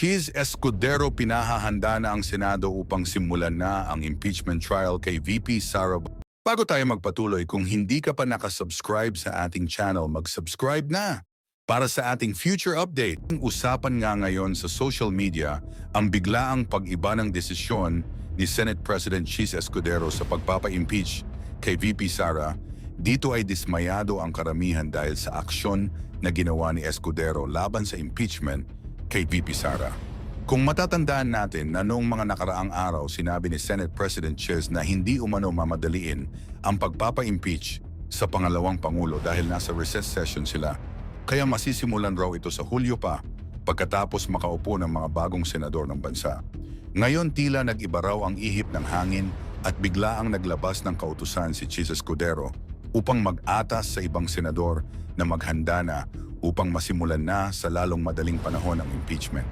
Cheese Escudero, pinahahanda na ang Senado upang simulan na ang impeachment trial kay VP Sara. Bago tayo magpatuloy, kung hindi ka pa nakasubscribe sa ating channel, mag-subscribe na para sa ating future update. Usapan nga ngayon sa social media ang biglaang pag-iba ng desisyon ni Senate President Cheese Escudero sa pagpapa-impeach kay VP Sara. Dito ay dismayado ang karamihan dahil sa aksyon na ginawa ni Escudero laban sa impeachment kay VP Sara. Kung matatandaan natin na noong mga nakaraang araw sinabi ni Senate President Cheese na hindi umano mamadaliin ang pagpapa-impeach sa pangalawang Pangulo dahil nasa recess session sila, kaya masisimulan raw ito sa Hulyo pa pagkatapos makaupo ng mga bagong senador ng bansa. Ngayon tila nag-iba raw ang ihip ng hangin at bigla ang naglabas ng kautusan si Cheese Escudero upang mag-atas sa ibang senador na maghanda na upang masimulan na sa lalong madaling panahon ang impeachment.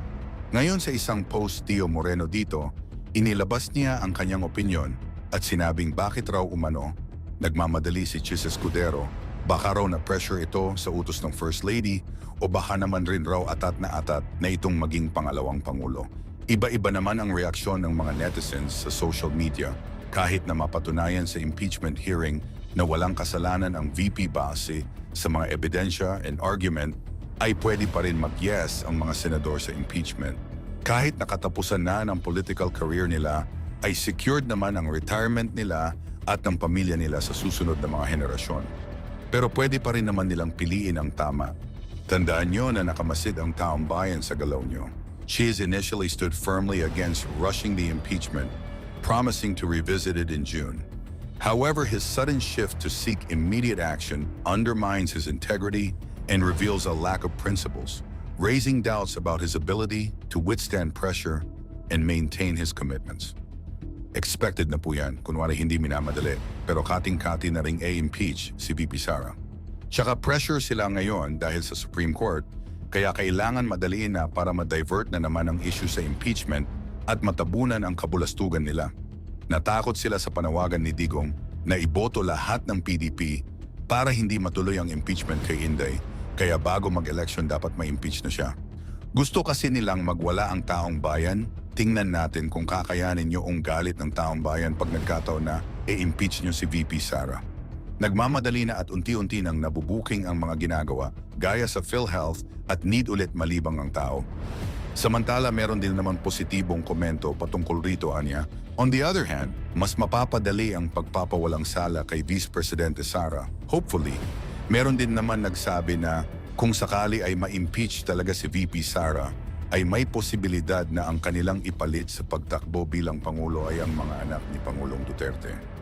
Ngayon sa isang post Tio Moreno dito, inilabas niya ang kanyang opinyon at sinabing bakit raw umano nagmamadali si Cheese Escudero. Baka raw na pressure ito sa utos ng First Lady o baka naman rin raw atat na itong maging pangalawang Pangulo. Iba-iba naman ang reaksyon ng mga netizens sa social media kahit na mapatunayan sa impeachment hearing na walang kasalanan ang VP base sa mga ebidensya and argument, ay pwede pa rin mag-yes ang mga senador sa impeachment. Kahit nakatapusan na ng political career nila, ay secured naman ang retirement nila at ng pamilya nila sa susunod na mga henerasyon. Pero pwede pa rin naman nilang piliin ang tama. Tandaan nyo na nakamasid ang taong bayan sa galaw nyo. Cheese initially stood firmly against rushing the impeachment, promising to revisit it in June. However, his sudden shift to seek immediate action undermines his integrity and reveals a lack of principles, raising doubts about his ability to withstand pressure and maintain his commitments. Expected na po yan, kunwari hindi minamadali, pero kating-kati na ring impeach si VP Sara. Tsaka pressure sila ngayon dahil sa Supreme Court, kaya kailangan madaliin na para ma-divert na naman ang issue sa impeachment at matabunan ang kabulastugan nila. Natakot sila sa panawagan ni Digong na iboto lahat ng PDP para hindi matuloy ang impeachment kay Inday, kaya bago mag-election dapat ma-impeach na siya. Gusto kasi nilang magwala ang taong bayan. Tingnan natin kung kakayanin nyo ang galit ng taong bayan pag nagkataon na i-impeach nyo si VP Sara. Nagmamadali na at unti-unti nang nabubuking ang mga ginagawa gaya sa PhilHealth at need ulit malibang ang tao. Samantala, meron din naman positibong komento patungkol rito, Anya. On the other hand, mas mapapadali ang pagpapawalang sala kay Vice Presidente Sara. Hopefully, meron din naman nagsabi na kung sakali ay ma-impeach talaga si VP Sara, ay may posibilidad na ang kanilang ipalit sa pagtakbo bilang Pangulo ay ang mga anak ni Pangulong Duterte.